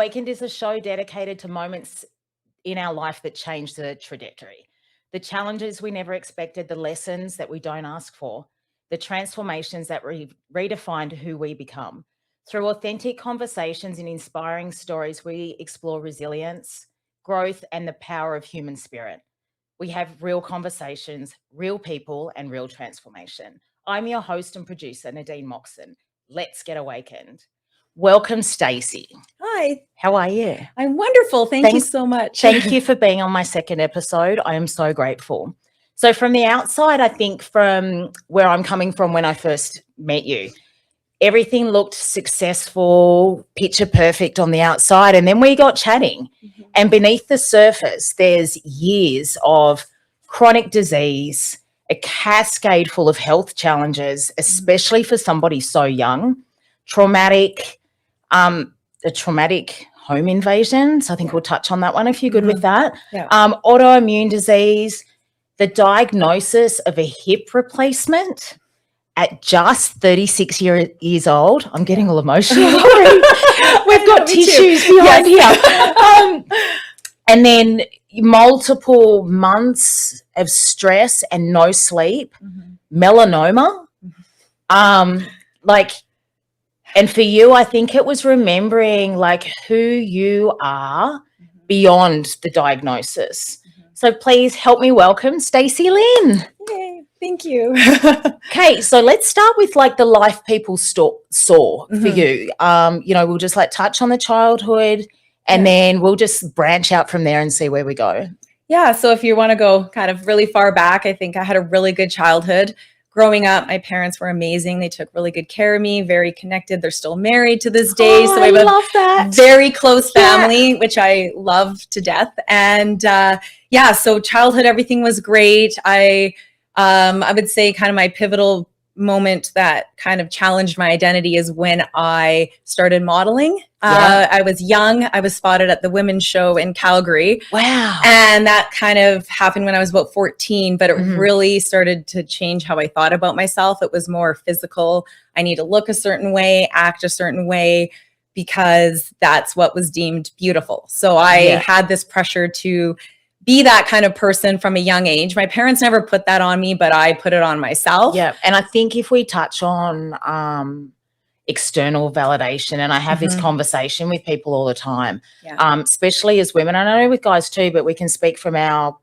AWAKND is a show dedicated to moments in our life that change the trajectory. The challenges we never expected, the lessons that we don't ask for, the transformations that redefined who we become. Through authentic conversations and inspiring stories, we explore resilience, growth, and the power of human spirit. We have real conversations, real people, and real transformation. I'm your host and producer, Nadine Moxon. Let's get awakened. Welcome, Stacey. Hi. How are you? I'm wonderful. Thank you so much. Thank you for being on my second episode. I am so grateful. So from the outside, I think from where I'm coming from when I first met you, everything looked successful, picture perfect on the outside. And then we got chatting. Mm-hmm. And beneath the surface, there's years of chronic disease, a cascade full of health challenges, especially for somebody so young, traumatic, the traumatic home invasions. I think we'll touch on that one if you're good with that. Yeah. Autoimmune disease, the diagnosis of a hip replacement at just 36 years old. I'm getting all emotional. We've got tissues behind here. And then multiple months of stress and no sleep, melanoma. And for you, I think it was remembering like who you are beyond the diagnosis. So please help me welcome Stacey Lynne. Yay, thank you. Okay, so let's start with like the life people saw for you. We'll just like touch on the childhood and then we'll just branch out from there and see where we go. Yeah, so if you want to go kind of really far back, I think I had a really good childhood. Growing up, my parents were amazing. They took really good care of me, very connected. They're still married to this day. Oh, so we have a very close family, which I love to death. And so childhood, everything was great. I would say kind of my pivotal moment that kind of challenged my identity is when I started modeling. I was young. I was spotted at the women's show in Calgary. Wow. And that kind of happened when I was about 14, but it really started to change how I thought about myself. It was more physical. I need to look a certain way, act a certain way, because that's what was deemed beautiful. So I had this pressure to be that kind of person from a young age. My parents never put that on me, but I put it on myself. Yeah. And I think if we touch on external validation, and I have this conversation with people all the time, especially as women, I know with guys too, but we can speak from our,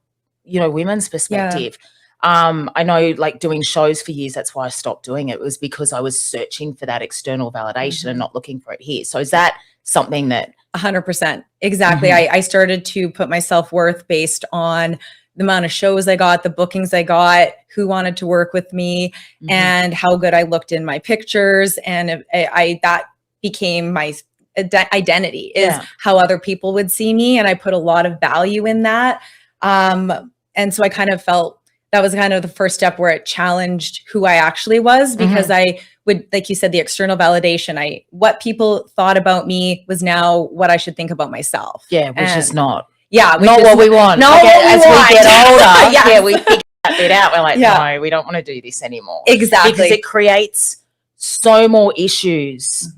women's perspective. I know like doing shows for years, that's why I stopped doing it. It was because I was searching for that external validation and not looking for it here. So is that something that 100%. Exactly. I started to put my self-worth based on the amount of shows I got, the bookings I got, who wanted to work with me, and how good I looked in my pictures. And that became my identity, is how other people would see me. And I put a lot of value in that. And so I kind of felt that was kind of the first step where it challenged who I actually was, because I would, like you said, the external validation, what people thought about me was now what I should think about myself. Yeah, which is not. Yeah, not what we want. Not what we want. We get older, we figure that bit out. We're like, no, we don't want to do this anymore. Exactly. Because it creates so more issues,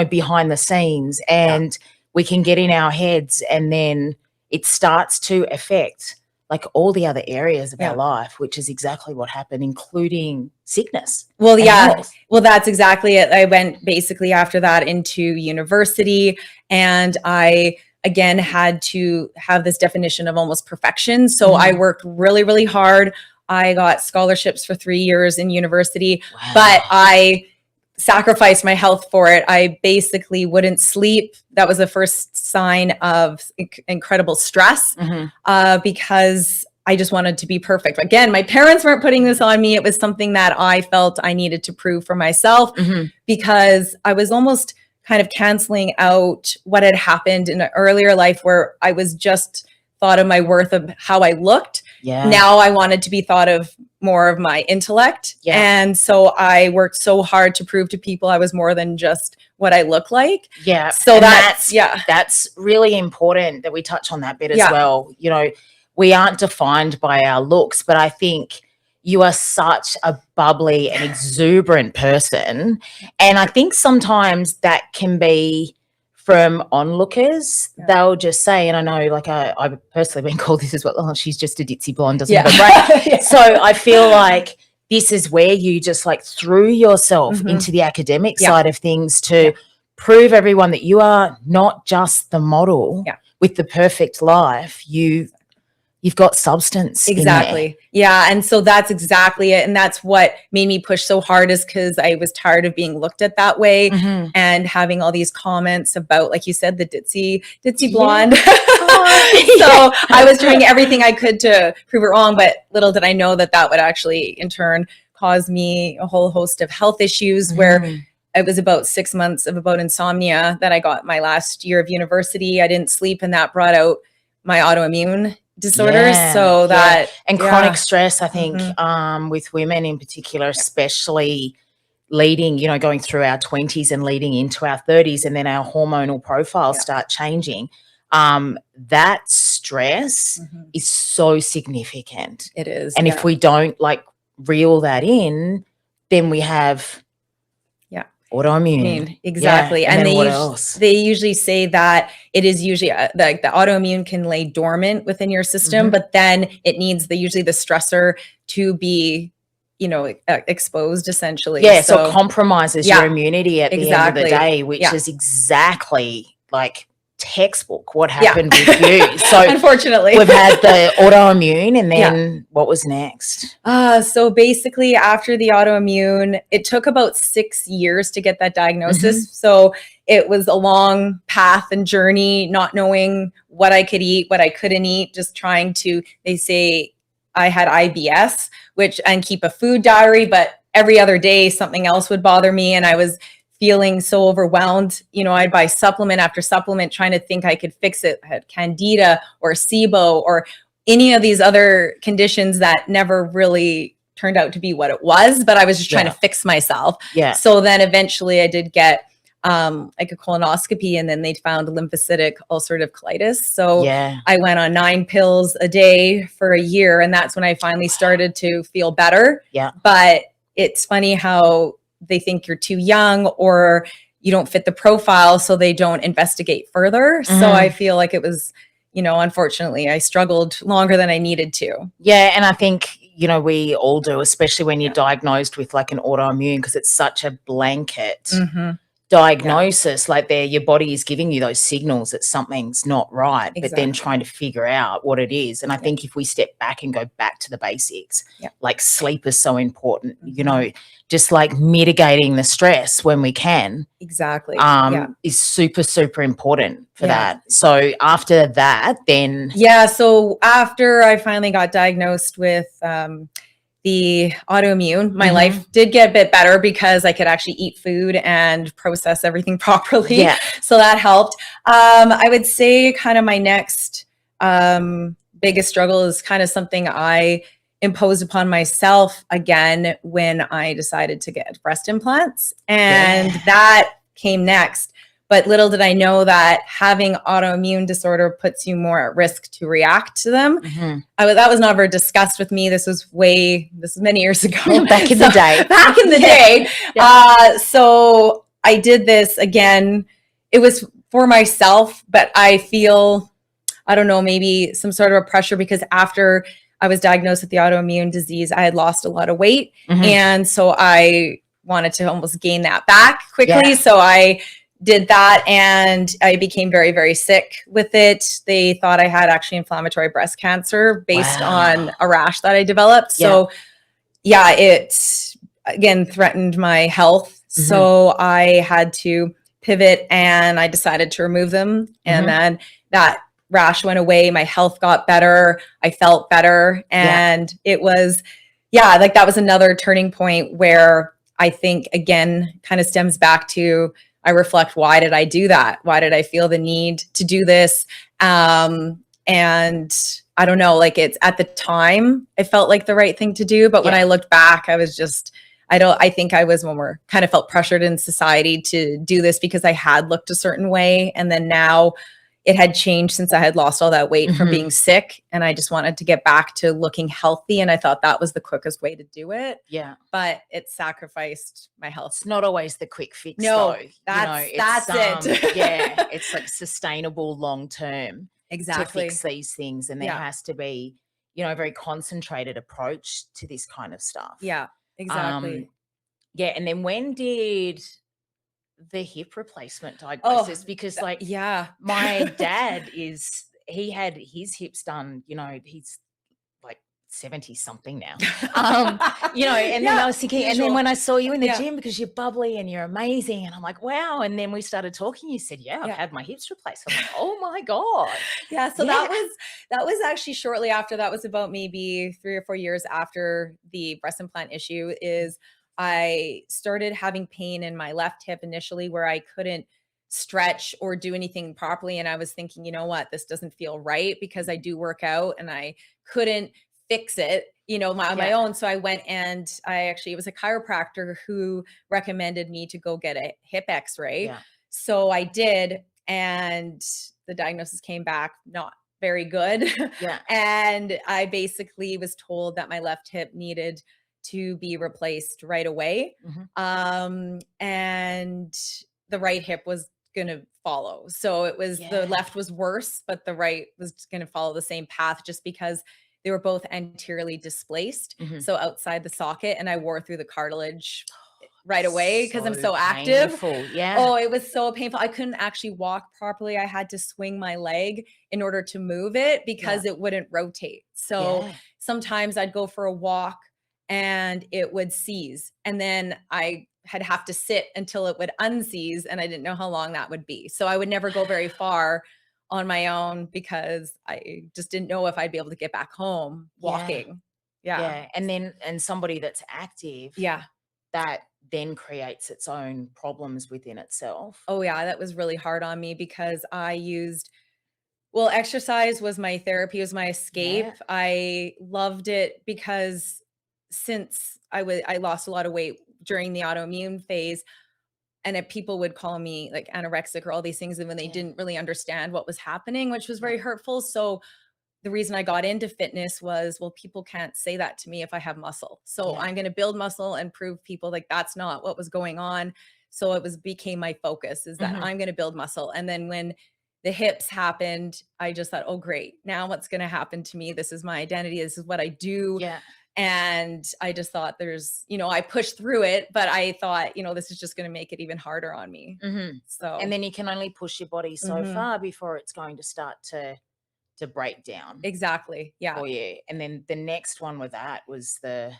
behind the scenes, and we can get in our heads, and then it starts to affect like all the other areas of our life, which is exactly what happened, including sickness. Well, health. Well, that's exactly it. I went basically after that into university, and I again had to have this definition of almost perfection. So I worked really, really hard. I got scholarships for 3 years in university, but I sacrificed my health for it. I basically wouldn't sleep. That was the first sign of incredible stress, because I just wanted to be perfect. Again, my parents weren't putting this on me. It was something that I felt I needed to prove for myself, because I was almost kind of canceling out what had happened in an earlier life where I was just thought of my worth of how I looked. Now I wanted to be thought of more of my intellect. And so I worked so hard to prove to people I was more than just what I look like. So and that's really important that we touch on that bit as well. We aren't defined by our looks, but I think you are such a bubbly and exuberant person. And I think sometimes that can be from onlookers, they'll just say, and I know, like, I've personally been called this as well, oh, she's just a ditzy blonde, doesn't have a brain. So I feel like this is where you just like threw yourself into the academic side of things to prove everyone that you are not just the model with the perfect life. You've got substance. Exactly. Yeah. And so that's exactly it. And that's what made me push so hard, is because I was tired of being looked at that way and having all these comments about, like you said, the ditzy blonde. So I was doing everything I could to prove it wrong, but little did I know that that would actually in turn cause me a whole host of health issues where it was about 6 months of insomnia that I got my last year of university. I didn't sleep, and that brought out my autoimmune disorders. So that and chronic stress, I think, with women in particular, especially leading, you know, going through our 20s and leading into our 30s, and then our hormonal profiles start changing. That stress is so significant. It is. And if we don't like reel that in, then we have autoimmune. Exactly. And they usually say that it is usually like the autoimmune can lay dormant within your system, but then it needs usually the stressor to be, you know, exposed essentially. So it compromises your immunity at the end of the day, which is exactly like textbook what happened with you. So unfortunately we've had the autoimmune, and then what was next? So basically after the autoimmune, it took about 6 years to get that diagnosis. So it was a long path and journey, not knowing what I could eat, what I couldn't eat, just trying to, they say I had IBS, and keep a food diary, but every other day something else would bother me, and I was feeling so overwhelmed. You know, I'd buy supplement after supplement trying to think I could fix it. I had candida or SIBO or any of these other conditions that never really turned out to be what it was, but I was just trying to fix myself. So then eventually I did get like a colonoscopy, and then they found lymphocytic ulcerative colitis. So I went on 9 pills a day for a year, and that's when I finally started to feel better. But it's funny how they think you're too young or you don't fit the profile, so they don't investigate further. So I feel like it was, you know, unfortunately I struggled longer than I needed to. And I think, you know, we all do, especially when you're diagnosed with like an autoimmune, because it's such a blanket diagnosis. Like your body is giving you those signals that something's not right, but then trying to figure out what it is. And I think if we step back and go back to the basics, like sleep is so important, you know, just like mitigating the stress when we can is super, super important for that. So after that, then so after I finally got diagnosed with the autoimmune, my life did get a bit better because I could actually eat food and process everything properly. So that helped. I would say kind of my next biggest struggle is kind of something I imposed upon myself again when I decided to get breast implants, and that came next. But little did I know that having autoimmune disorder puts you more at risk to react to them. That was never discussed with me. This was many years ago. Back in the day. So I did this again. It was for myself, but I feel, I don't know, maybe some sort of a pressure, because after I was diagnosed with the autoimmune disease, I had lost a lot of weight. And so I wanted to almost gain that back quickly. So I did that, and I became very, very sick with it. They thought I had actually inflammatory breast cancer based on a rash that I developed. So it again threatened my health. So I had to pivot, and I decided to remove them. And then that rash went away. My health got better. I felt better. And it was, like that was another turning point where I think, again, kind of stems back to, I reflect, why did I do that? Why did I feel the need to do this? And I don't know, like, it's at the time, it felt like the right thing to do. But when I looked back, I was just, I think I was more kind of felt pressured in society to do this because I had looked a certain way. And then now it had changed since I had lost all that weight from being sick, and I just wanted to get back to looking healthy, and I thought that was the quickest way to do it. Yeah. But it sacrificed my health. It's not always the quick fix, No, though. that's it. Yeah, it's like sustainable long term Exactly. to fix these things, and there has to be, a very concentrated approach to this kind of stuff. Yeah, exactly. Yeah, and then when did the hip replacement diagnosis? Because my dad he had his hips done, he's like 70 something now. And then I was thinking, and then when I saw you in the gym, because you're bubbly and you're amazing, and I'm like, wow. And then we started talking, you said, I've had my hips replaced. I'm like, oh my God. Yeah. So that was actually shortly after. That was about maybe 3 or 4 years after the breast implant issue. Is I started having pain in my left hip initially, where I couldn't stretch or do anything properly. And I was thinking, you know what, this doesn't feel right, because I do work out and I couldn't fix it, on my own. So I went, and it was a chiropractor who recommended me to go get a hip x-ray. Yeah. So I did, and the diagnosis came back not very good. Yeah. And I basically was told that my left hip needed to be replaced right away. And the right hip was going to follow. So it was the left was worse, but the right was going to follow the same path, just because they were both anteriorly displaced. So outside the socket, and I wore through the cartilage right away because I'm so active. Yeah. Oh, it was so painful. I couldn't actually walk properly. I had to swing my leg in order to move it, because it wouldn't rotate. So sometimes I'd go for a walk and it would seize, and then I have to sit until it would unseize, and I didn't know how long that would be. So I would never go very far on my own, because I just didn't know if I'd be able to get back home walking. Yeah. And somebody that's active, that then creates its own problems within itself. Oh yeah, that was really hard on me, because exercise was my therapy, was my escape. I loved it, because since I lost a lot of weight during the autoimmune phase, and people would call me like anorexic or all these things, and when they didn't really understand what was happening, which was very hurtful. So the reason I got into fitness was, well, people can't say that to me if I have muscle. So I'm going to build muscle and prove people like that's not what was going on. So it became my focus, is that I'm going to build muscle. And then when the hips happened, I just thought, oh, great. Now what's going to happen to me? This is my identity. This is what I do. Yeah. And I just thought I pushed through it, but I thought, this is just going to make it even harder on me. So, and then you can only push your body so far before it's going to start to break down. Exactly. Yeah. For you. And then the next one with that was the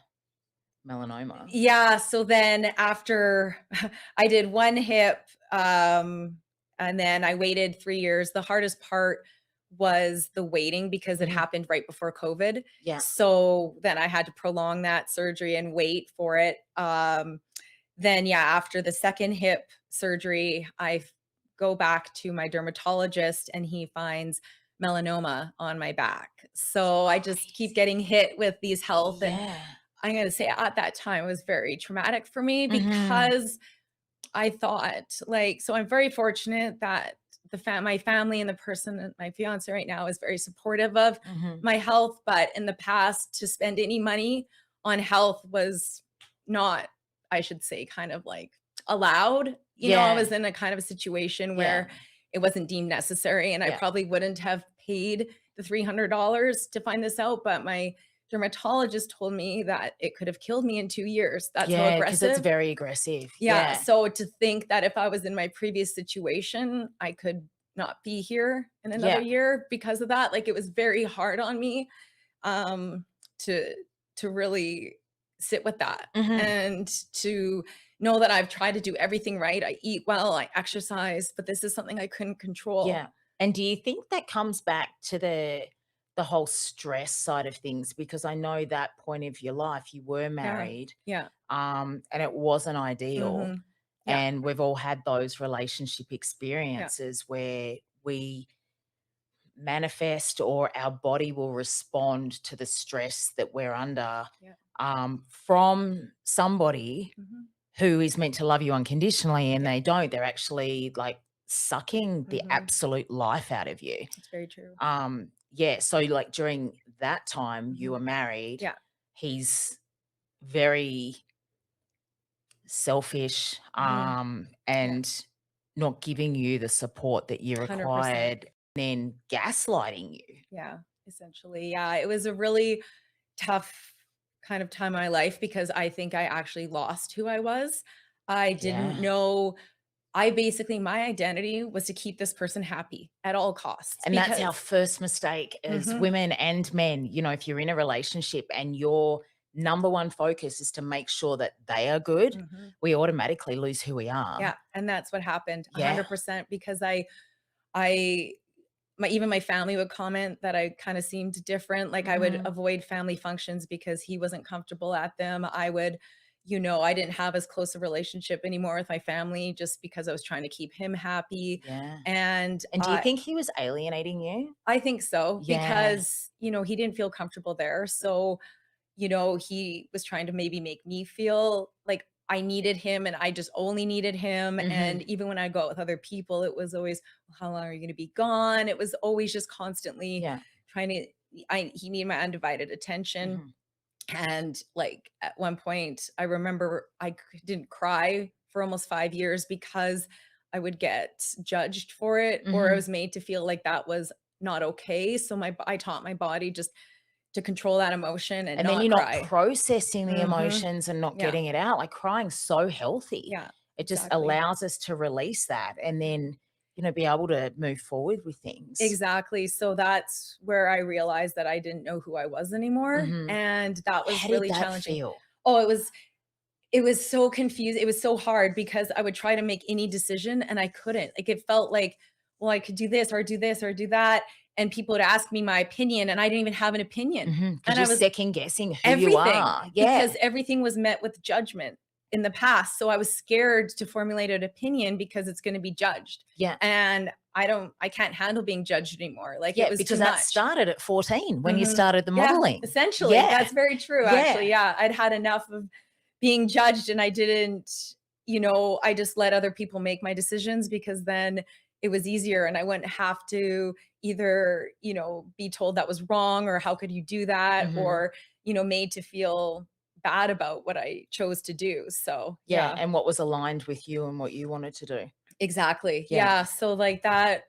melanoma. Yeah. So then after I did one hip, and then I waited 3 years, the hardest part was the waiting, because it happened right before COVID. Yeah. So then I had to prolong that surgery and wait for it. Then after the second hip surgery, I go back to my dermatologist, and he finds melanoma on my back. So I just keep getting hit with these health. And I'm going to say at that time it was very traumatic for me, because I thought so I'm very fortunate that my family and the person, my fiance right now, is very supportive of my health. But in the past, to spend any money on health was not, I should say, kind of like allowed. I was in a kind of a situation where it wasn't deemed necessary, and I probably wouldn't have paid the $300 to find this out. But my dermatologist told me that it could have killed me in 2 years. That's how aggressive. Because it's very aggressive. Yeah. So to think that if I was in my previous situation, I could not be here in another year because of that. Like, it was very hard on me to really sit with that, and to know that I've tried to do everything right. I eat well, I exercise, but this is something I couldn't control. Yeah. And do you think that comes back to the whole stress side of things? Because I know that point of your life, you were married, and it wasn't ideal. And we've all had those relationship experiences where we manifest, or our body will respond to the stress that we're under from somebody who is meant to love you unconditionally, and they don't. They're actually like sucking the absolute life out of you. It's very true. Yeah. So like during that time you were married. Yeah. He's very selfish, and not giving you the support that you 100%. required, then gaslighting you. Yeah, essentially. Yeah, it was a really tough kind of time in my life because I think I actually lost who I was. I didn't know. My identity was to keep this person happy at all costs. And that's our first mistake as women and men. You know, if you're in a relationship and your number one focus is to make sure that they are good, we automatically lose who we are. Yeah. And that's what happened 100% because even my family would comment that I kind of seemed different. Like I would avoid family functions because he wasn't comfortable at them. I would, I didn't have as close a relationship anymore with my family just because I was trying to keep him happy. Yeah. And do you think he was alienating you? I think so because, he didn't feel comfortable there. So, he was trying to maybe make me feel like I needed him and I just only needed him. And even when I go out with other people, it was always, well, how long are you going to be gone? It was always just constantly trying to, he needed my undivided attention. And like at one point, I remember I didn't cry for almost 5 years because I would get judged for it or I was made to feel like that was not okay. So I taught my body just to control that emotion and not then you're cry. not processing the emotions and not getting it out. Like crying's so healthy. Yeah. It just allows us to release that and then, be able to move forward with things. Exactly. So that's where I realized that I didn't know who I was anymore. And that was really challenging. Feel? Oh, it was so confusing. It was so hard because I would try to make any decision and I couldn't. Like it felt like, well, I could do this or do this or do that. And people would ask me my opinion and I didn't even have an opinion. And I was second guessing who everything, you are. Yeah. Because everything was met with judgment in the past. So I was scared to formulate an opinion because it's going to be judged. Yeah. And I can't handle being judged anymore. Like it was because too that much. Started at 14 when you started the modeling. Essentially. That's very true. Actually. Yeah. I'd had enough of being judged and I didn't, I just let other people make my decisions because then it was easier and I wouldn't have to either, be told that was wrong or how could you do that or, made to feel bad about what I chose to do. So, yeah. And what was aligned with you and what you wanted to do. Exactly. Yeah. So like that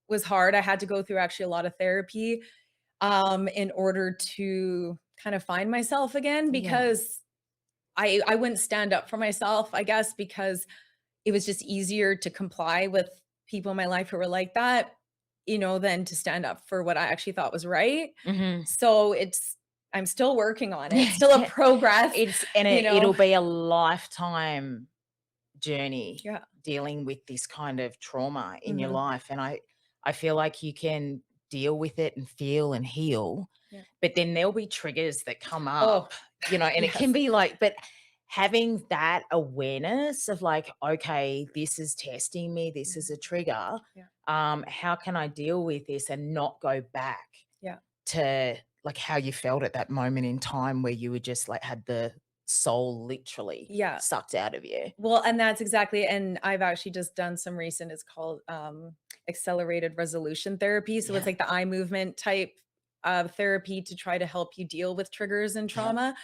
was hard. I had to go through actually a lot of therapy in order to kind of find myself again because I wouldn't stand up for myself, I guess, because it was just easier to comply with people in my life who were like that, than to stand up for what I actually thought was right. So I'm still working on it. It's still a progress. It'll be a lifetime journey dealing with this kind of trauma in your life. And I feel like you can deal with it and feel and heal, but then there'll be triggers that come up, and it can be like, but having that awareness of like, okay, this is testing me, this is a trigger. How can I deal with this and not go back to like how you felt at that moment in time where you were just like had the soul literally sucked out of you? Well, and that's exactly, and I've actually just done some recent, it's called accelerated resolution therapy. So it's like the eye movement type of therapy to try to help you deal with triggers and trauma.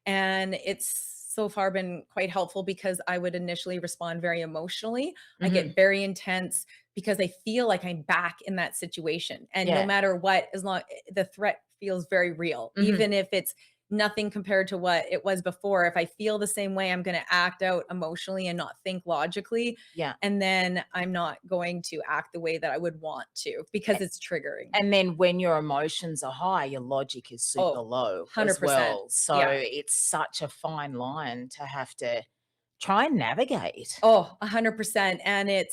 And it's so far been quite helpful because I would initially respond very emotionally. I get very intense because I feel like I'm back in that situation. And no matter what, as long the threat feels very real, even if it's nothing compared to what it was before. If I feel the same way, I'm going to act out emotionally and not think logically. And then I'm not going to act the way that I would want to because it's triggering. And then when your emotions are high, your logic is super low 100%. as well. So it's such a fine line to have to try and navigate. 100%. And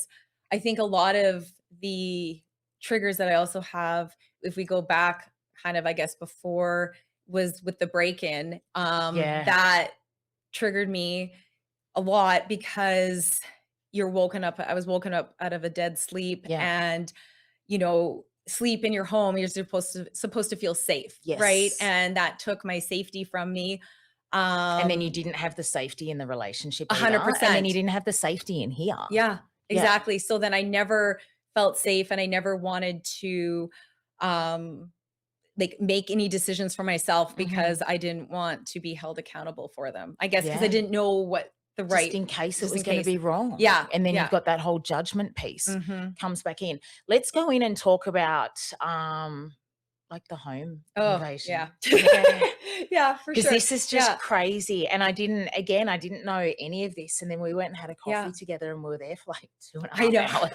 I think a lot of the triggers that I also have, if we go back kind of, I guess, before was with the break-in, that triggered me a lot because I was woken up out of a dead sleep and, sleep in your home, you're supposed to feel safe. Right. And that took my safety from me. And then you didn't have the safety in the relationship. 100%. And then you didn't have the safety in here. exactly. So then I never felt safe, and I never wanted to like make any decisions for myself because I didn't want to be held accountable for them. I guess because I didn't know what the right, just in case it just was in going to case. be wrong. Yeah. And then Yeah. you've got that whole judgment piece Mhm. comes back in. Let's go in and talk about like the home Oh, invasion. yeah. Yeah, for Because sure. this is just Yeah. crazy. And I didn't know any of this. And then we went and had a coffee Yeah. together, and we were there for like 2.5 I know. hours.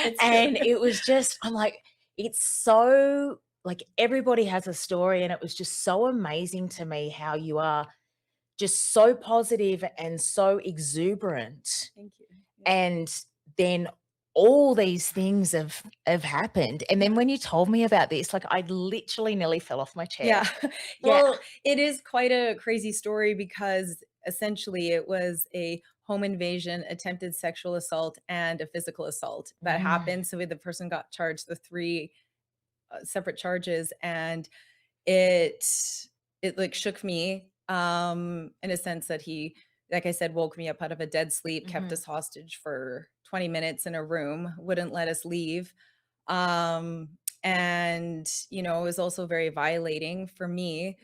It's And true. it was just, I'm like, it's so like everybody has a story. And it was just so amazing to me how you are just so positive and so exuberant. Thank you. And then all these things have happened. And then when you told me about this, like I literally nearly fell off my chair. Yeah. Well, it is quite a crazy story because essentially it was a home invasion, attempted sexual assault, and a physical assault that happened. So the person got charged with 3 separate charges, and it like shook me in a sense that he, like I said, woke me up out of a dead sleep, kept us hostage for 20 minutes in a room, wouldn't let us leave. And you know, it was also very violating for me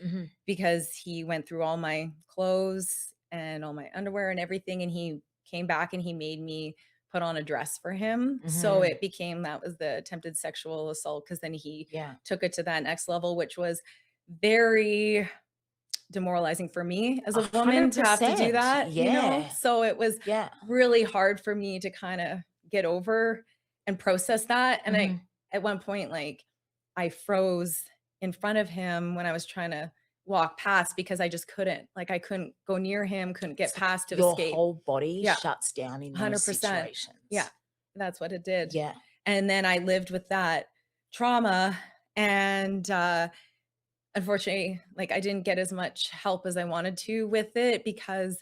because he went through all my clothes and all my underwear and everything, and he came back and he made me put on a dress for him. So it became, that was the attempted sexual assault, because then he took it to that next level, which was very demoralizing for me as a woman to have to do that, you know? So it was really hard for me to kind of get over and process that. And I, at one point, like I froze in front of him when I was trying to walk past because I just couldn't, like I couldn't go near him, couldn't get past to escape. Your whole body shuts down in those 100%. situations. Yeah, that's what it did. Yeah. And then I lived with that trauma, and unfortunately, like I didn't get as much help as I wanted to with it because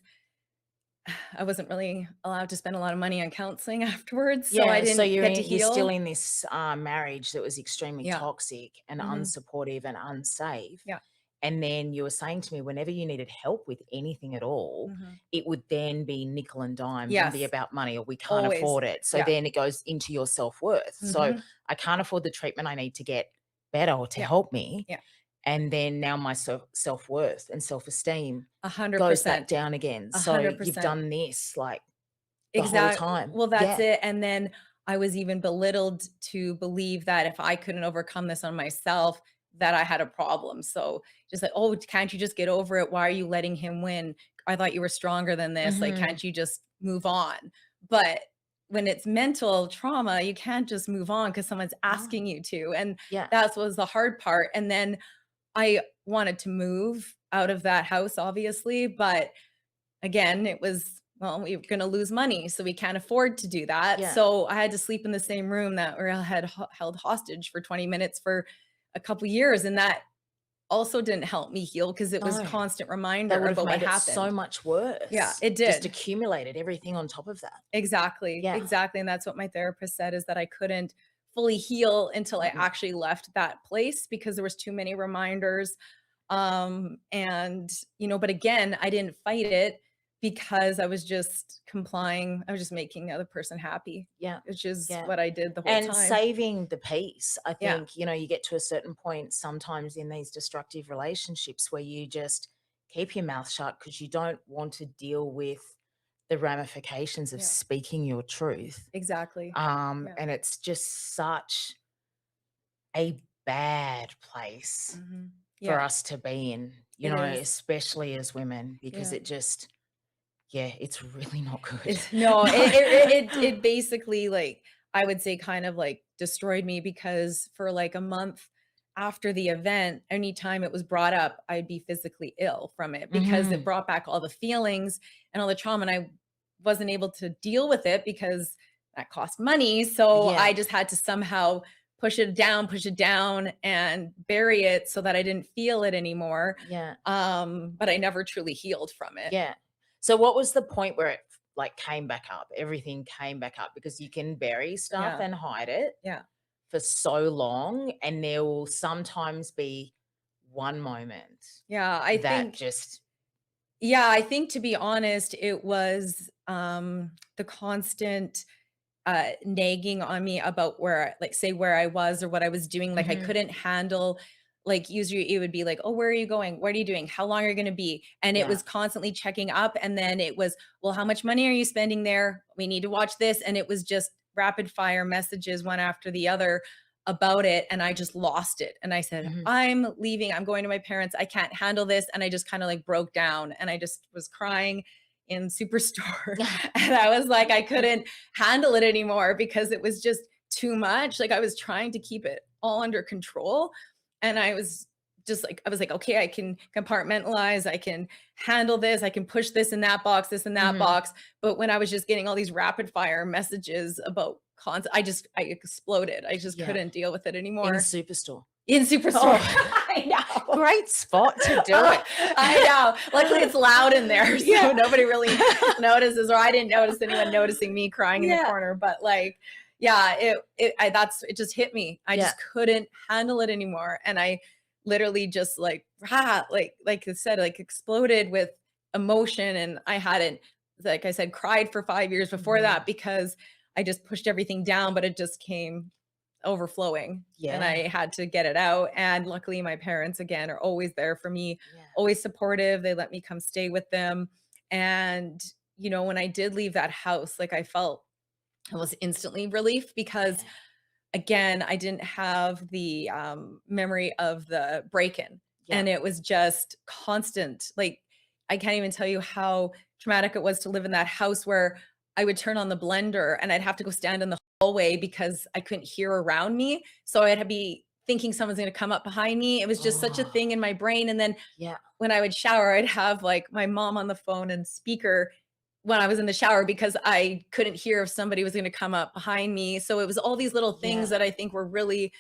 I wasn't really allowed to spend a lot of money on counseling afterwards. So I didn't get to heal. You're still in this marriage that was extremely toxic and unsupportive and unsafe. Yeah. And then you were saying to me, whenever you needed help with anything at all, it would then be nickel and dime and be about money, or we can't afford it. So then it goes into your self-worth. So I can't afford the treatment I need to get better or to help me. Yeah. And then now my self-worth and self-esteem 100% goes back down again. So 100%. you've done this like the whole time. Well, that's it. And then I was even belittled to believe that if I couldn't overcome this on myself, that I had a problem. So just like, oh, can't you just get over it? Why are you letting him win? I thought you were stronger than this. Like, can't you just move on? But when it's mental trauma, you can't just move on because someone's asking you to. And that was the hard part. And then I wanted to move out of that house, obviously. But again, it was, well, we were going to lose money, so we can't afford to do that. Yeah. So I had to sleep in the same room that we had held hostage for 20 minutes for a couple years. And that also didn't help me heal because it was a constant reminder about what happened. So much worse. Yeah, it did. Just accumulated everything on top of that. Exactly. Yeah. Exactly. And that's what my therapist said, is that I couldn't fully heal until I actually left that place because there was too many reminders. And, you know, but again, I didn't fight it because I was just complying. I was just making the other person happy. Yeah. Which is what I did the whole time. And saving the peace. I think, you know, you get to a certain point sometimes in these destructive relationships where you just keep your mouth shut because you don't want to deal with the ramifications of speaking your truth. Exactly. And it's just such a bad place for us to be in, you know, especially as women, because it just, it's really not good. It basically, like, I would say kind of like destroyed me, because for like a month after the event, anytime it was brought up, I'd be physically ill from it because it brought back all the feelings and all the trauma, and I wasn't able to deal with it because that cost money. So I just had to somehow push it down and bury it so that I didn't feel it anymore. Yeah. But I never truly healed from it. Yeah. So what was the point where it like came back up? Everything came back up because you can bury stuff and hide it for so long. And there will sometimes be one moment. Yeah. I think to be honest, it was the constant nagging on me about where, like, say where I was or what I was doing. Like I Mhm. couldn't handle, like usually it would be like, oh, where are you going? What are you doing? How long are you going to be? And it Yeah. was constantly checking up. And then it was, well, how much money are you spending there? We need to watch this. And it was just rapid fire messages one after the other about it. And I just lost it. And I said, Mhm. I'm leaving. I'm going to my parents. I can't handle this. And I just kind of like broke down and I just was crying in Superstore. And I was like, I couldn't handle it anymore because it was just too much. Like I was trying to keep it all under control. And I was just like, I was like, okay, I can compartmentalize. I can handle this. I can push this in that box, this in that Mhm. box. But when I was just getting all these rapid fire messages about I exploded. I just Yeah. couldn't deal with it In anymore. Superstore. In Superstore. I know. Great spot to do it. I know. Luckily, it's loud in there, so Yeah. nobody really notices, or I didn't notice anyone noticing me crying in the Yeah. corner. But like, yeah, it just hit me. I Yeah. just couldn't handle it anymore, and I literally just like I said, like exploded with emotion, and I hadn't, like I said, cried for 5 years before Mhm. that because I just pushed everything down, but it just came overflowing. And I Yeah. had to get it out. And luckily my parents again are always there for me, Yeah. always supportive. They let me come stay with them. And you know, when I did leave that house, like I felt almost instantly relief because Yeah. again, I didn't have the memory of the break-in. Yeah. And it was just constant. Like I can't even tell you how traumatic it was to live in that house where I would turn on the blender and I'd have to go stand in the hallway because I couldn't hear around me. So I'd be thinking someone's going to come up behind me. It was just such a Oh. thing in my brain. And then Yeah. when I would shower, I'd have like my mom on the phone and speaker when I was in the shower because I couldn't hear if somebody was going to come up behind me. So it was all these little things Yeah. that I think were really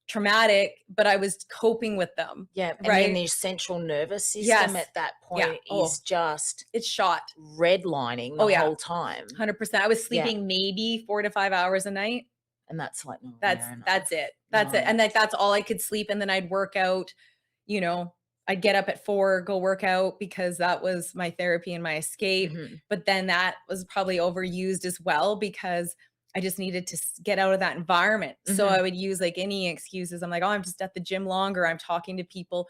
traumatic, but I was coping with them. Yeah. And Right. then the central nervous system Yes. at that Yeah. point Oh. is just It's shot. redlining the Oh, yeah. whole time. 100%. I was Yeah. sleeping maybe 4 to 5 hours a night. And that's like not That's rare enough. that's it. That's it. And like that's all I could sleep. And then I'd work out, you know, I'd get up at 4, go work out because that was my therapy and my escape. Mhm. But then that was probably overused as well because I just needed to get out of that environment. So Mhm. I would use like any excuses. I'm like, oh, I'm just at the gym longer. I'm talking to people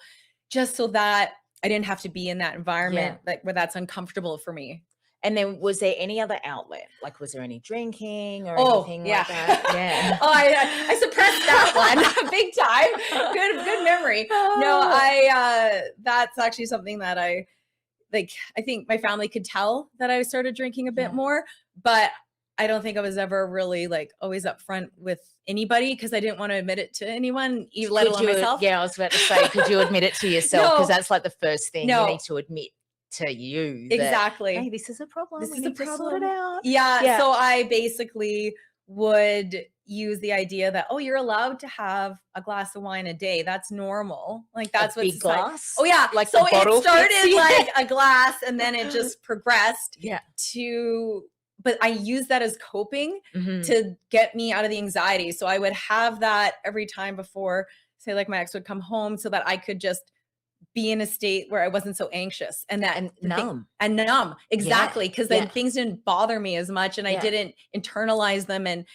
just so that I didn't have to be in that environment like where that's uncomfortable for me. And then was there any other outlet? Like, was there any drinking or Oh, anything yeah. like that? Yeah. Oh, I suppressed that one big time. Good memory. No, that's actually something that I think my family could tell that I started drinking a bit Yeah. more, but I don't think I was ever really like always upfront with anybody because I didn't want to admit it to anyone, even let alone myself. Yeah, I was about to say, could you admit it to yourself? Because No. that's like the first thing you No. need to admit to you. That, Exactly. hey, this is a problem. This We is a need to sort it problem. out. Yeah, Yeah. so I basically would use the idea that, oh, you're allowed to have a glass of wine a day. That's normal. Like that's A what big glass. Oh yeah. Like So the bottle it started fits. like a glass and then it just progressed Yeah. but I used that as coping Mhm. to get me out of the anxiety. So I would have that every time before, say like my ex would come home so that I could just be in a state where I wasn't so anxious and numb. numb. Exactly. Because then Yeah. things didn't bother me as much and I Yeah. didn't internalize them and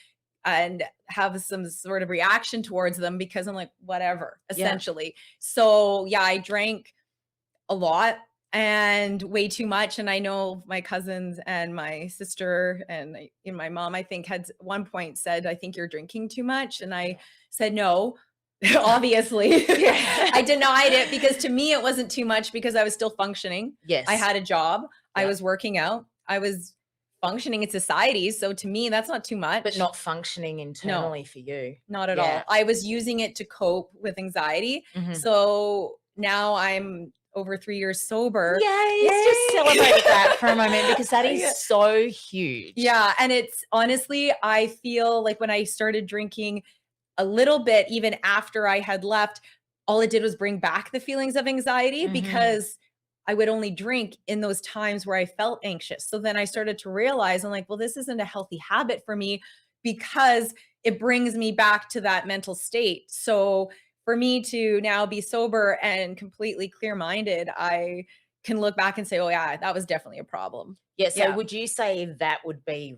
have some sort of reaction towards them because I'm like, whatever, essentially. So yeah, I drank a lot and way too much. And I know my cousins and my sister and my mom, I think had at one point said, I think you're drinking too much. And I said, no, obviously. I denied it because to me, it wasn't too much because I was still functioning. Yes. I had a job. I Yeah. was working out. I was functioning in society. So to me, that's not too much. But not functioning internally for you. Not at Yeah. all. I was using it to cope with anxiety. Mhm. So now I'm over 3 years sober. Yay. Let's just celebrate that for a moment because that is Yeah. so huge. Yeah. And it's honestly, I feel like when I started drinking a little bit, even after I had left, all it did was bring back the feelings of anxiety Mhm. because I would only drink in those times where I felt anxious. So then I started to realize, I'm like, well, this isn't a healthy habit for me because it brings me back to that mental state. So for me to now be sober and completely clear-minded, I can look back and say, oh yeah, that was definitely a problem. Yeah. So Yeah. would you say that would be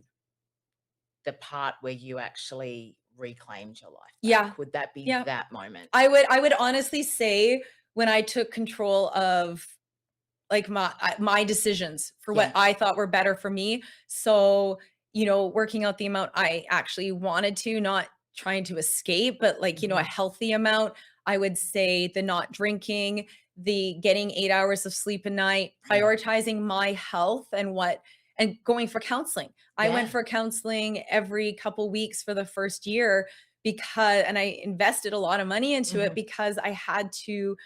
the part where you actually reclaimed your life back? Yeah. Would that be Yeah. that moment? I would honestly say when I took control of like my decisions for what I thought were better for me. So, you know, working out the amount I actually wanted to, not trying to escape, but like, you know, a healthy amount. I would say the not drinking, the getting 8 hours of sleep a night, prioritizing my health and going for counseling. I went for counseling every couple weeks for the first year and I invested a lot of money into it because I had to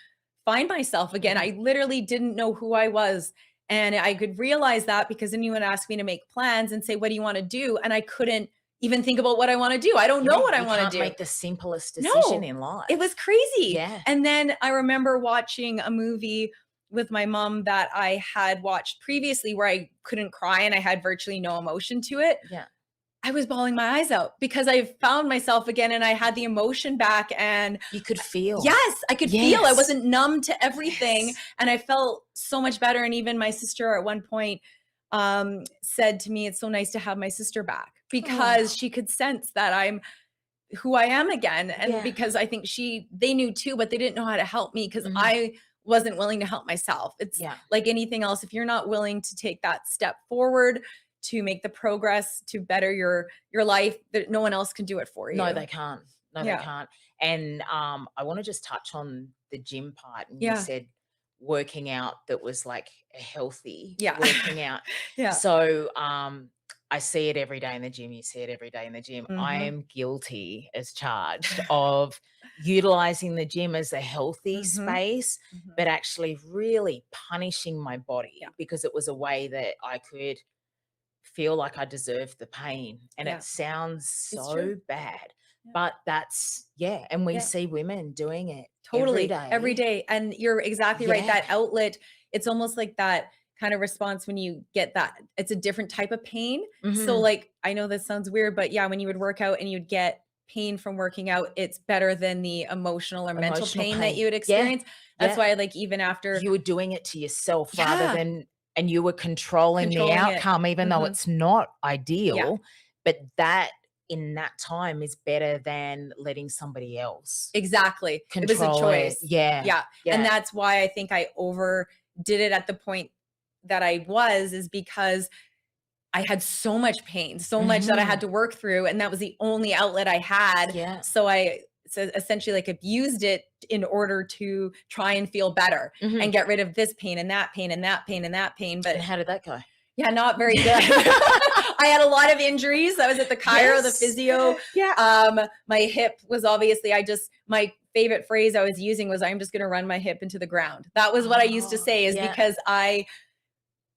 find myself again. I literally didn't know who I was. And I could realize that because then you would ask me to make plans and say, what do you want to do? And I couldn't even think about what I want to do. I don't know what I want to do. Make the simplest decision in life. It was crazy. Yeah. And then I remember watching a movie with my mom that I had watched previously where I couldn't cry and I had virtually no emotion to it. Yeah. I was bawling my eyes out because I found myself again and I had the emotion back and you could feel. Yes, I could feel. I wasn't numb to everything and I felt so much better. And even my sister at one point said to me, it's so nice to have my sister back because she could sense that I'm who I am again. And because I think they knew too, but they didn't know how to help me because I wasn't willing to help myself. It's like anything else. If you're not willing to take that step forward, to make the progress, to better your life, that no one else can do it for you. No, they can't. No, they can't. And I want to just touch on the gym part. And you said working out that was like a healthy working out. So I see it every day in the gym. You see it every day in the gym. I am guilty as charged of utilizing the gym as a healthy space, but actually really punishing my body because it was a way that I could feel like I deserved the pain. And it sounds so bad, but that's, and we see women doing it every day. And you're exactly right. That outlet, it's almost like that kind of response when you get that, it's a different type of pain. So like, I know this sounds weird, but when you would work out and you'd get pain from working out, it's better than the emotional or mental pain that you would experience. That's why like, even after you were doing it to yourself rather than, and you were controlling the outcome, even though it's not ideal, but that in that time is better than letting somebody else. Exactly. It was a choice. Yeah. And that's why I think I overdid it at the point that I is because I had so much pain, so much that I had to work through. And that was the only outlet I had. So I essentially like abused it in order to try and feel better and get rid of this pain and that pain and that pain and that pain. But how did that go? Yeah, not very good. I had a lot of injuries. I was at the chiro, the physio. My hip was obviously, my favorite phrase I was using was, I'm just going to run my hip into the ground. That was what I used to say because I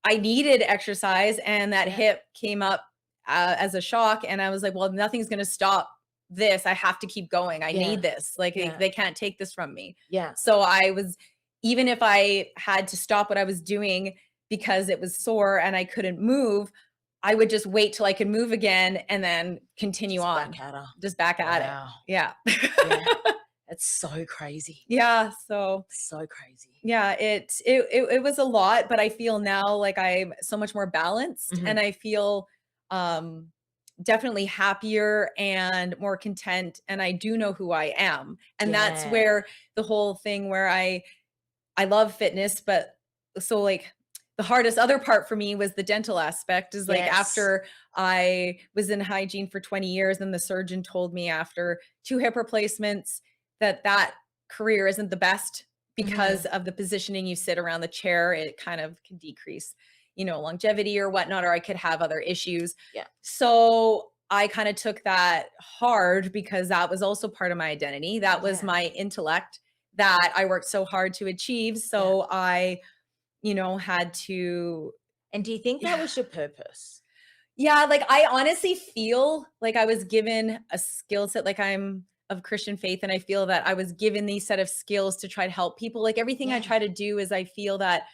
needed exercise and that hip came up as a shock. And I was like, well, nothing's going to stop this. I have to keep going. I need this. Like they can't take this from me. So even if I had to stop what I was doing because it was sore and I couldn't move, I would just wait till I could move again and then continue on. Just back at it. Yeah. It's so crazy. Yeah. So crazy. Yeah. It was a lot, but I feel now like I'm so much more balanced and I feel definitely happier and more content. And I do know who I am. And that's where the whole thing where I love fitness, but so like the hardest other part for me was the dental aspect is like after I was in hygiene for 20 years and the surgeon told me after 2 hip replacements that career isn't the best because of the positioning you sit around the chair. It kind of can decrease, longevity or whatnot, or I could have other issues. So I kind of took that hard because that was also part of my identity. That was my intellect that I worked so hard to achieve. So I had to. And do you think that was your purpose? Yeah. Like I honestly feel like I was given a skill set, like I'm of Christian faith. And I feel that I was given these set of skills to try to help people. Like everything I try to do is I feel that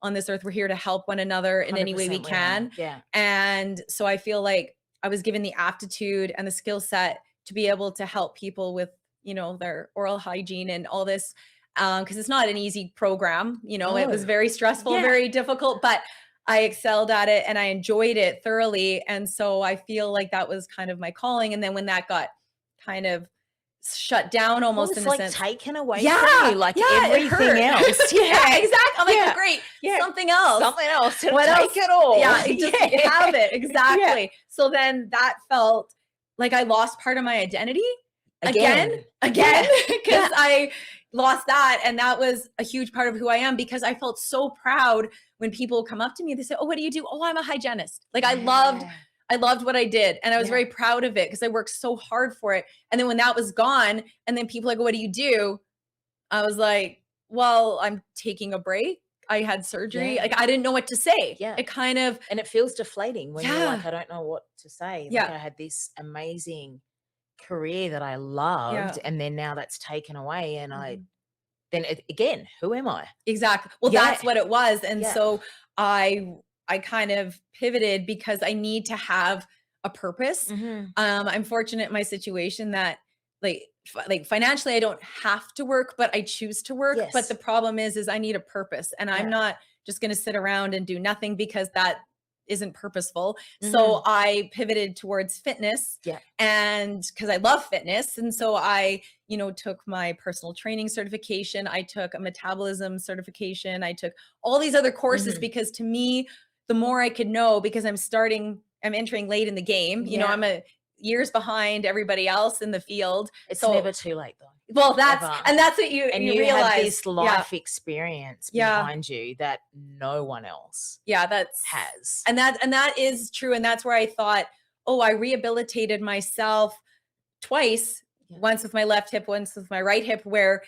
on this earth, we're here to help one another in any way we can. And so I feel like I was given the aptitude and the skill set to be able to help people with, their oral hygiene and all this. Because it's not an easy program, it was very stressful, very difficult, but I excelled at it and I enjoyed it thoroughly. And so I feel like that was kind of my calling. And then when that got kind of shut down almost in a sense, taken away yeah, from you, like everything else. Yeah, exactly. I'm like, great, something else. What else? Take it all. Yeah, just have it. Exactly. Yeah. So then that felt like I lost part of my identity again, because I lost that. And that was a huge part of who I am, because I felt so proud when people come up to me, they say, oh, what do you do? Oh, I'm a hygienist. Like I loved what I did. And I was very proud of it because I worked so hard for it. And then when that was gone and then people like, what do you do? I was like, well, I'm taking a break. I had surgery. Like I didn't know what to say. Yeah. It kind of, and it feels deflating when you're like, I don't know what to say. Like I had this amazing career that I loved. And then now that's taken away. And again, who am I? Exactly. Well, that's what it was. And so I kind of pivoted because I need to have a purpose. I'm fortunate in my situation that like financially, I don't have to work, but I choose to work. But the problem is I need a purpose, and I'm not just going to sit around and do nothing, because that isn't purposeful. So I pivoted towards fitness and because I love fitness. And so I, took my personal training certification. I took a metabolism certification. I took all these other courses because to me, the more I could know, because I'm entering late in the game, I'm years behind everybody else in the field. It's never too late though. Well, that's what you realize. Have this life experience behind you that no one else has. And that is true. And that's where I thought, I rehabilitated myself twice, once with my left hip, once with my right hip, where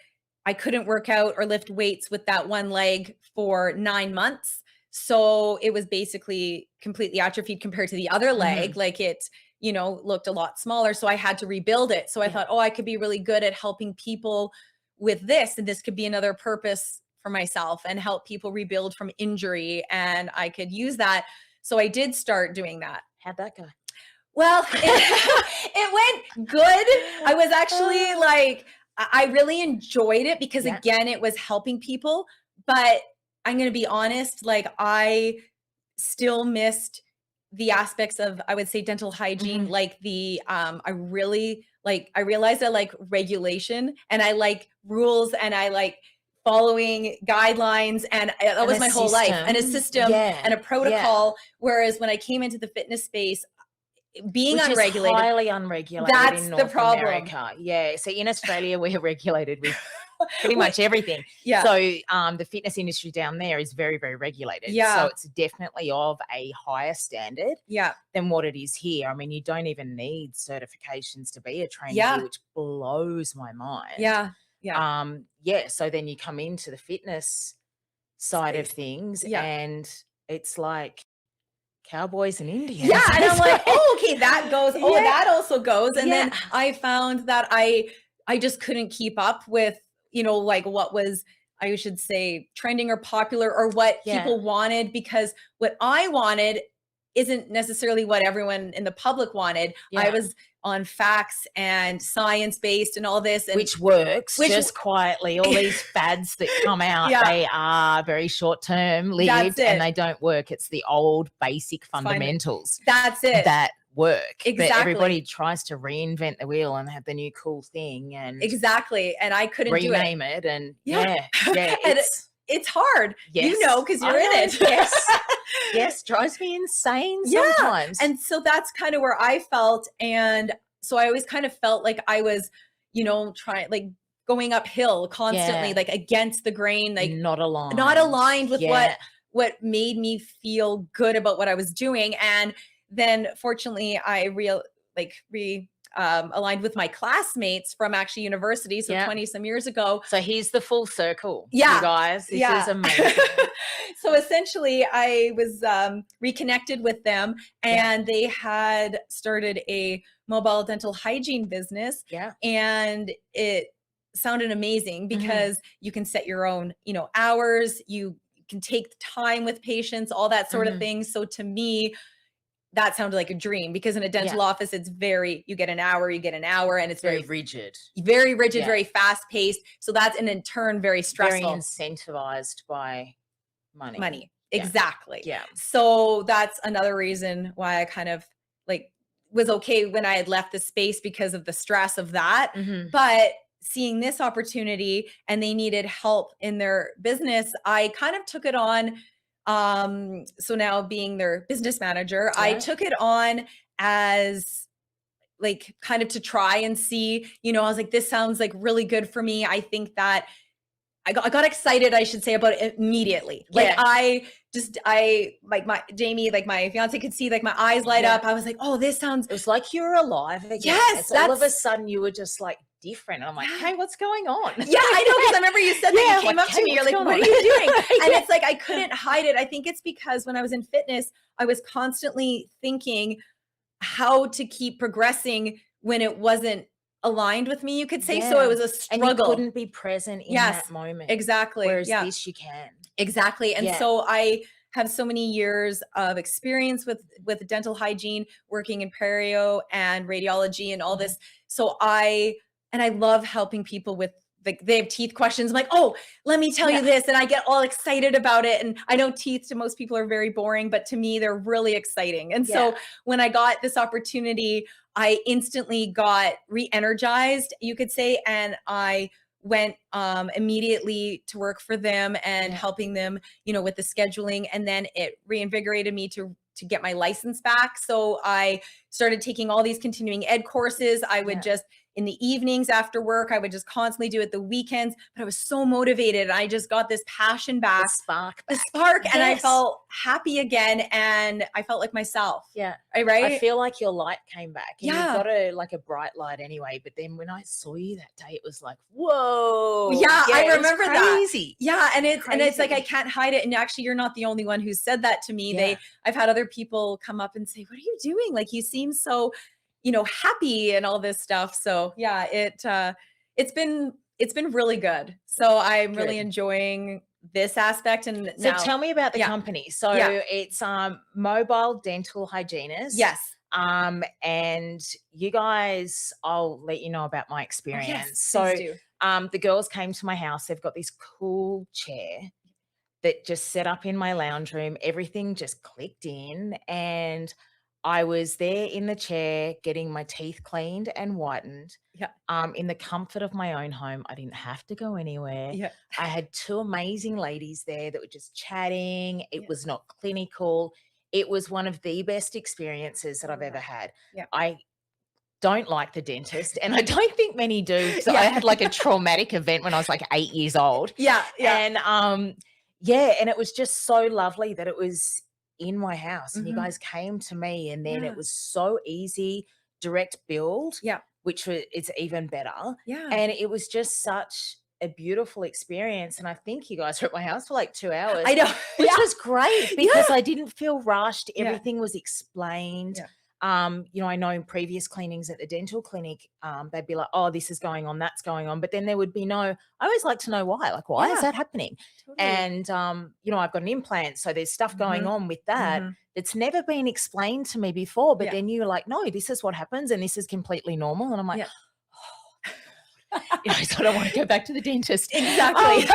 I couldn't work out or lift weights with that one leg for 9 months. So it was basically completely atrophied compared to the other leg. Like it, looked a lot smaller. So I had to rebuild it. So I thought, I could be really good at helping people with this. And this could be another purpose for myself and help people rebuild from injury. And I could use that. So I did start doing that. How'd that go? Well, it went good. I was actually I really enjoyed it because again, it was helping people, but I'm going to be honest, I still missed the aspects of, I would say, dental hygiene, I realized I like regulation and I like rules and I like following guidelines, and that was my whole life, and a system and a protocol. Whereas when I came into the fitness space, being unregulated, highly unregulated, that's in North the problem. America. Yeah. So in Australia, we're regulated with pretty much everything. Yeah. So the fitness industry down there is very, very regulated. Yeah. So it's definitely of a higher standard than what it is here. I mean, you don't even need certifications to be a trainee, which blows my mind. Yeah. Yeah. So then you come into the fitness side of things and it's like cowboys and Indians. Yeah. And I'm like, okay, that goes. That also goes. And then I found that I just couldn't keep up with, what was, I should say, trending or popular or what people wanted, because what I wanted isn't necessarily what everyone in the public wanted. I was on facts and science-based and all this. And which works just quietly. All these fads that come out, they are very short-term lived and they don't work. It's the old basic fundamentals. That's it. That work. Exactly. But everybody tries to reinvent the wheel and have the new cool thing. And exactly. And I couldn't rename it. And it's hard, because you're in it. Yes, drives me insane sometimes. And so that's kind of where I felt. And so I always kind of felt like I was, trying, going uphill constantly, against the grain, not aligned with what made me feel good about what I was doing. And then fortunately I aligned with my classmates from actually university. So 20 some years ago. So here's the full circle. You guys, this is amazing. So essentially I was reconnected with them, and they had started a mobile dental hygiene business. And it sounded amazing because you can set your own, hours, you can take the time with patients, all that sort of thing. So to me, that sounded like a dream, because in a dental office, it's you get an hour, and it's very rigid, very fast paced. So that's, and in turn, very stressful. Very incentivized by money. Exactly. Yeah. So that's another reason why I kind of like was okay when I had left the space because of the stress of that. But seeing this opportunity and they needed help in their business, I kind of took it on. So now being their business manager, I took it on as like kind of to try and see, you know, I was like, this sounds like really good for me. I think that I got excited, I should say, about it immediately. Like like my Jamie, like my fiance could see like my eyes light up. I was like, oh, this sounds. It was like you were alive again. Yes. All of a sudden you were just like different. And I'm like, hey, what's going on? Yeah, I know. Because I remember you said that you came up to me. You're like, what are you doing? And it's like, I couldn't hide it. I think it's because when I was in fitness, I was constantly thinking how to keep progressing when it wasn't aligned with me, you could say. So it was a struggle. And you couldn't be present in that moment. Exactly. Whereas this you can. Exactly. And so I have so many years of experience with dental hygiene, working in perio and radiology and all this. So I love helping people with, like, they have teeth questions. I'm like, oh, let me tell you this. And I get all excited about it. And I know teeth to most people are very boring, but to me, they're really exciting. And so when I got this opportunity, I instantly got re-energized, you could say. And I went immediately to work for them and helping them, you know, with the scheduling. And then it reinvigorated me to get my license back. So I started taking all these continuing ed courses. I would just, in the evenings after work, I would just constantly do it the weekends, but I was so motivated. I just got this passion back. The spark. And I felt happy again. And I felt like myself. Yeah. Right? I feel like your light came back. And you've got a bright light anyway. But then when I saw you that day, it was like, whoa. Yeah, I remember crazy. That. Yeah. And it's like, I can't hide it. And actually, you're not the only one who said that to me. I've had other people come up and say, what are you doing? Like, you seem so, you know, happy and all this stuff. So yeah, it's been really good. So I'm really enjoying this aspect. And so tell me about the company. So it's Mobile Dental Hygienist. Yes. And you guys, I'll let you know about my experience. Yes, so the girls came to my house. They've got this cool chair that just set up in my lounge room. Everything just clicked in, and I was there in the chair getting my teeth cleaned and whitened in the comfort of my own home. I didn't have to go anywhere. I had two amazing ladies there that were just chatting. It was not clinical. It was one of the best experiences that I've ever had. I don't like the dentist, and I don't think many do. So I had like a traumatic event when I was like 8 years old. And and it was just so lovely that it was in my house and you guys came to me, and then it was so easy, direct build, which was, it's even better. And it was just such a beautiful experience. And I think you guys were at my house for like 2 hours. I know. Which was great because I didn't feel rushed. Everything was explained. You know, I know in previous cleanings at the dental clinic, they'd be like, oh, this is going on, that's going on. But then there would be I always like to know why. Like, why is that happening? And, you know, I've got an implant. So there's stuff going on with that that's never been explained to me before. But then you're like, no, this is what happens and this is completely normal. And I'm like, you know, so I don't want to go back to the dentist. Exactly.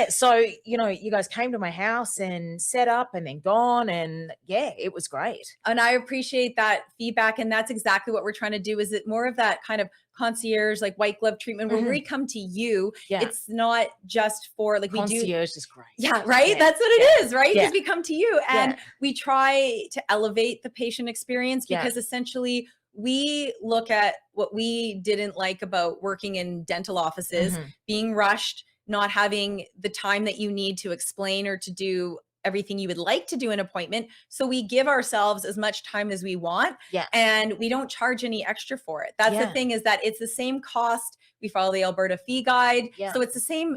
So, you know, you guys came to my house and set up and then gone, and it was great. And I appreciate that feedback. And that's exactly what we're trying to do. Is it more of that kind of concierge, like white glove treatment where we come to you? It's not just for like concierge is great. Right. That's what it is, right? Because we come to you and we try to elevate the patient experience, because essentially we look at what we didn't like about working in dental offices, being rushed, not having the time that you need to explain or to do everything you would like to do in an appointment. So we give ourselves as much time as we want, and we don't charge any extra for it. That's the thing, is that it's the same cost. We follow the Alberta fee guide. So it's the same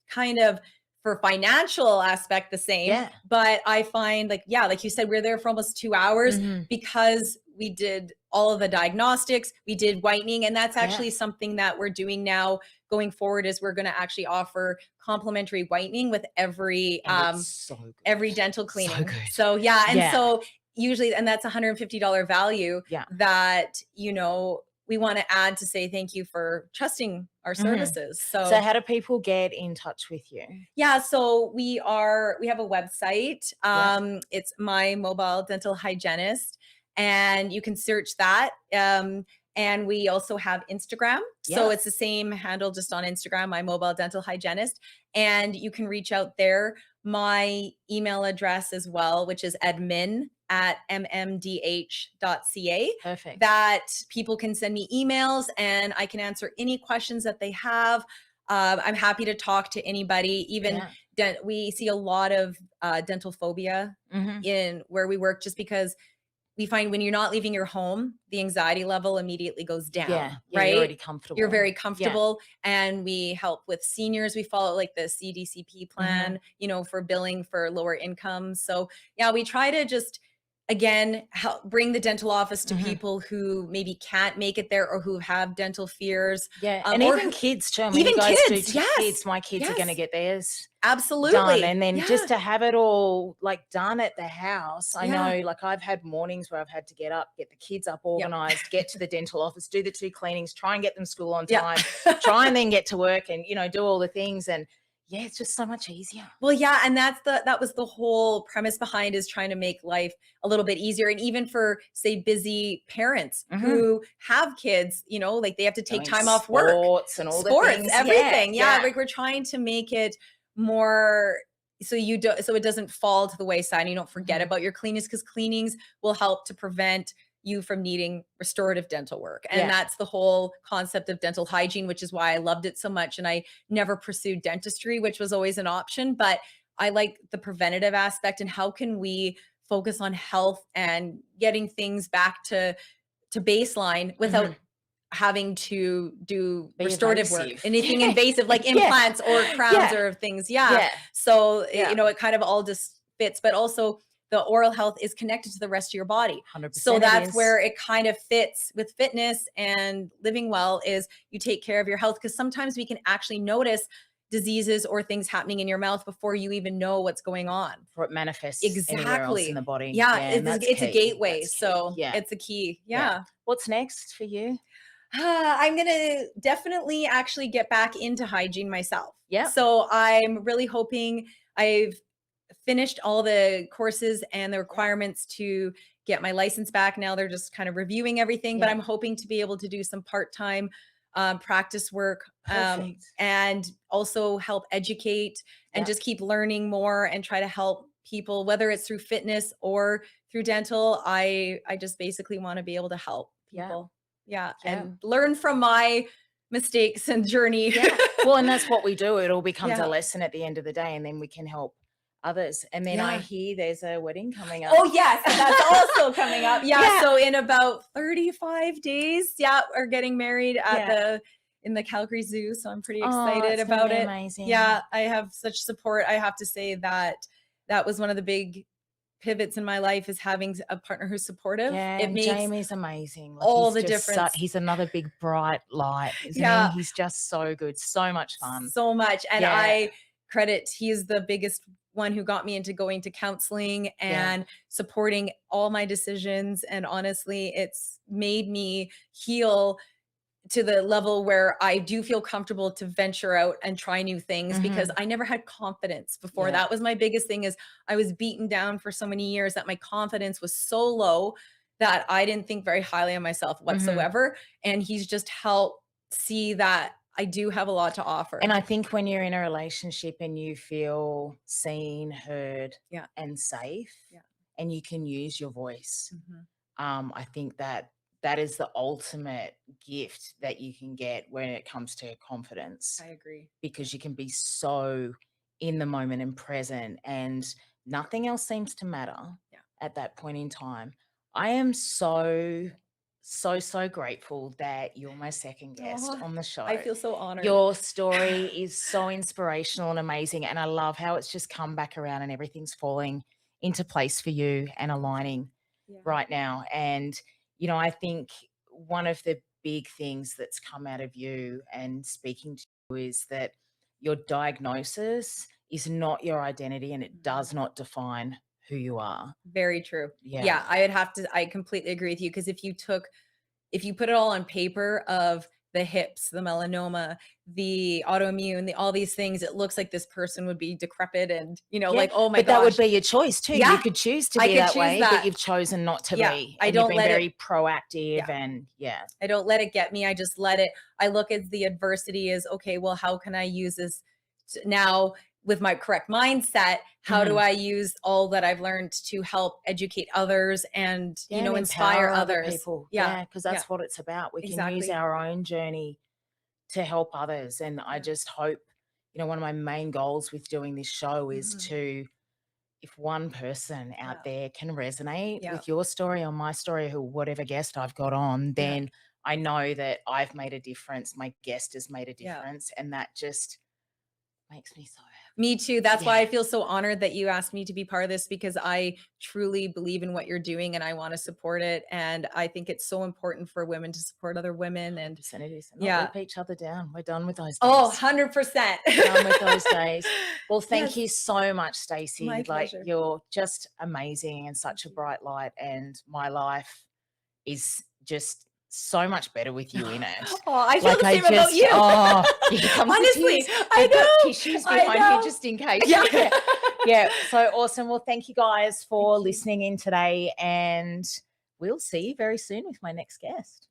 kind of, for financial aspect, the same. But I find like you said, we're there for almost 2 hours because we did all of the diagnostics, we did whitening, and that's actually something that we're doing now going forward, is we're going to actually offer complimentary whitening with every every dental cleaning. So usually, and that's $150 value that, you know, we want to add to say thank you for trusting our services. So how do people get in touch with you? Yeah, so we have a website. It's My Mobile Dental Hygienist, and you can search that. And we also have Instagram. So it's the same handle just on Instagram, My Mobile Dental Hygienist. And you can reach out there. My email address as well, which is admin@mmdh.ca. Perfect. That people can send me emails and I can answer any questions that they have. I'm happy to talk to anybody. Even we see a lot of dental phobia in where we work, just because we find when you're not leaving your home, the anxiety level immediately goes down. Right? You're already comfortable. You're very comfortable. And we help with seniors. We follow like the CDCP plan, you know, for billing for lower incomes. So yeah, we try to just, again, help bring the dental office to people who maybe can't make it there or who have dental fears. And even kids too. I mean, even you guys kids, do kids. My kids are going to get theirs absolutely done. And then just to have it all like done at the house. I know, like I've had mornings where I've had to get up, get the kids up organized, get to the dental office, do the 2 cleanings, try and get them school on time, try and then get to work and, you know, do all the things. And yeah, it's just so much easier. Well, yeah. And that was the whole premise behind, is trying to make life a little bit easier. And even for, say, busy parents who have kids, you know, like they have to take time off work. Sports and all the things. Everything. Like we're trying to make it more so it doesn't fall to the wayside and you don't forget about your cleanings, because cleanings will help to prevent you from needing restorative dental work. And that's the whole concept of dental hygiene, which is why I loved it so much. And I never pursued dentistry, which was always an option, but I like the preventative aspect and how can we focus on health and getting things back to baseline without having to do restorative work, anything invasive like implants or crowns or things. So, you know, it kind of all just fits, but also the oral health is connected to the rest of your body. 100% so that's where it kind of fits with fitness and living well, is you take care of your health, because sometimes we can actually notice diseases or things happening in your mouth before you even know what's going on. Before it manifests anywhere else in the body. It's a gateway. So it's a key. What's next for you? I'm going to definitely actually get back into hygiene myself. Yeah. So I'm really hoping I've finished all the courses and the requirements to get my license back. Now they're just kind of reviewing everything, but I'm hoping to be able to do some part-time practice work and also help educate and just keep learning more and try to help people, whether it's through fitness or through dental. I just basically want to be able to help people. And learn from my mistakes and journey. Well, and that's what we do. It all becomes a lesson at the end of the day, and then we can help others. And then I hear there's a wedding coming up. Oh yes, that's also coming up. So in about 35 days, we're getting married at in the Calgary Zoo. So I'm pretty excited about it. Amazing. I have such support. I have to say that was one of the big pivots in my life, is having a partner who's supportive. It makes Jamie's amazing. Like, all the difference. He's another big bright light, isn't he? He's just so good, so much fun, so much. And I credit, he's the biggest one who got me into going to counseling and supporting all my decisions. And honestly, it's made me heal to the level where I do feel comfortable to venture out and try new things, because I never had confidence before. That was my biggest thing, is I was beaten down for so many years that my confidence was so low that I didn't think very highly of myself whatsoever. And he's just helped see that I do have a lot to offer. And I think when you're in a relationship and you feel seen, heard, and safe, and you can use your voice, I think that is the ultimate gift that you can get when it comes to confidence. I agree. Because you can be so in the moment and present, and nothing else seems to matter at that point in time. I am so grateful that you're my second guest on the show. I feel so honored. Your story is so inspirational and amazing, and I love how it's just come back around and everything's falling into place for you and aligning right now. And you know, I think one of the big things that's come out of you and speaking to you is that your diagnosis is not your identity, and it does not define who you are. Very true. I completely agree with you, because if you took if you put it all on paper of the hips, the melanoma, the autoimmune, all these things, it looks like this person would be decrepit and, you know, like, oh my gosh. But that would be your choice too. Yeah. You could choose to be that way, but you've chosen not to be. I don't you've been let very it, proactive and I don't let it get me. I just let it, I look at the adversity as, okay, well, how can I use this now with my correct mindset? How do I use all that I've learned to help educate others and, you know, inspire others? People. Yeah, because that's what it's about. We can use our own journey to help others. And I just hope, you know, one of my main goals with doing this show is to, if one person out there can resonate with your story or my story, or whatever guest I've got on, then I know that I've made a difference. My guest has made a difference. And that just makes me so happy. Me too. That's why I feel so honored that you asked me to be part of this, because I truly believe in what you're doing and I want to support it. And I think it's so important for women to support other women and rip each other down. We're done with those days. Oh, 100%. Done with those days. Well, thank you so much, Stacey. My like pleasure. You're just amazing and such a bright light, and my life is just so much better with you in it. Oh, I feel the same about you. Honestly, I've got tissues behind here just in case. Yeah. So awesome. Well, thank you guys for listening in today, and we'll see you very soon with my next guest.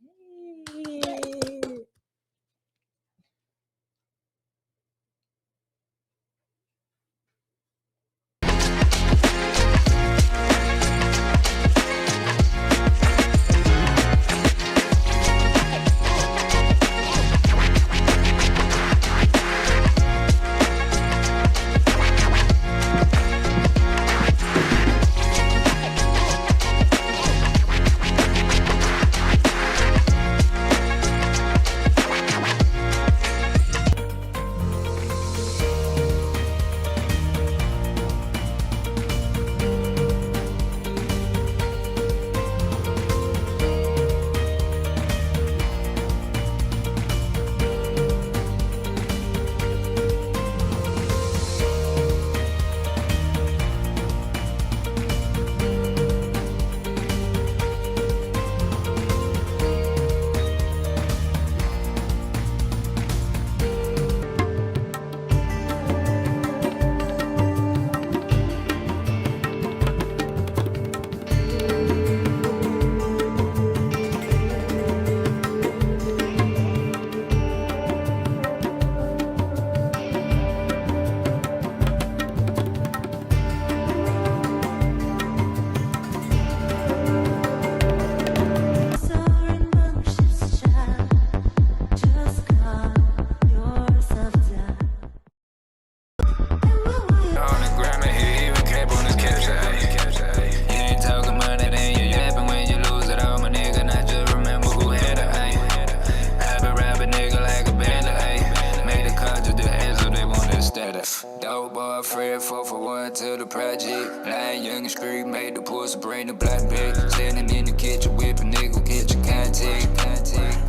Dope boy, Fred, 441 to the project. Lying young and street, made the pussy, bring the black bag. Standing in the kitchen, whipping nigga, get your contact.